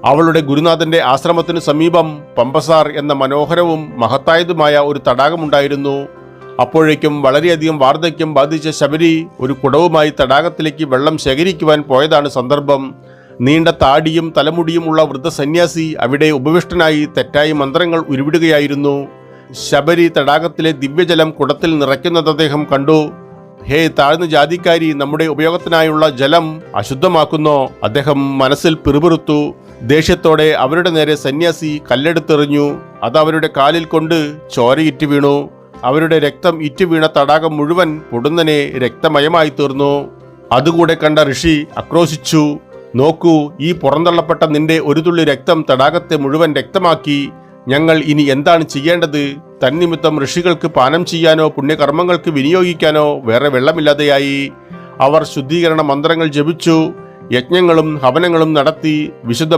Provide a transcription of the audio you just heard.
അവളുടെ ഗുരുനാഥന്റെ ആശ്രമത്തിനു സമീപം പമ്പസാർ എന്ന മനോഹരവും മഹത്തായതുമായ ഒരു തടാകമുണ്ടായിരുന്നു. അപ്പോഴേക്കും വളരെയധികം വാർദ്ധക്യം ബാധിച്ച ശബരി ഒരു കുടവുമായി തടാകത്തിലേക്ക് വെള്ളം ശേഖരിക്കുവാൻ പോയതാണ് സന്ദർഭം. നീണ്ട താടിയും തലമുടിയും ഉള്ള വൃദ്ധസന്യാസി അവിടെ ഉപവിഷ്ടനായി തെറ്റായ മന്ത്രങ്ങൾ ഉരുവിടുകയായിരുന്നു. ശബരി തടാകത്തിലെ ദിവ്യജലം കുടത്തിൽ നിറയ്ക്കുന്നത് അദ്ദേഹം കണ്ടു. ഹേ താഴ്ന്ന ജാതിക്കാരി, നമ്മുടെ ഉപയോഗത്തിനായുള്ള ജലം അശുദ്ധമാക്കുന്നോ? അദ്ദേഹം മനസ്സിൽ പിറുപിറുത്തു. ദേഷ്യത്തോടെ അവരുടെ നേരെ സന്യാസി കല്ലെടുത്തെറിഞ്ഞു. അത് അവരുടെ കാലിൽ കൊണ്ട് ചോരയിട്ട് വീണു. അവരുടെ രക്തം ഇറ്റുവീണ തടാകം മുഴുവൻ പൊടുന്നനെ രക്തമയമായി തീർന്നു. അതുകൂടെ കണ്ട ഋഷി ആക്രോശിച്ചു. നോക്കൂ, ഈ പുറന്തള്ളപ്പെട്ട നിന്റെ ഒരു തുള്ളി രക്തം തടാകത്തെ മുഴുവൻ രക്തമാക്കി. ഞങ്ങൾ ഇനി എന്താണ് ചെയ്യേണ്ടത്? തന്നിമിത്തം ഋഷികൾക്ക് പാനം ചെയ്യാനോ പുണ്യകർമ്മങ്ങൾക്ക് വിനിയോഗിക്കാനോ വേറെ വെള്ളമില്ലാതെയായി. അവർ ശുദ്ധീകരണ മന്ത്രങ്ങൾ ജപിച്ചു, യജ്ഞങ്ങളും ഹവനങ്ങളും നടത്തി വിശുദ്ധ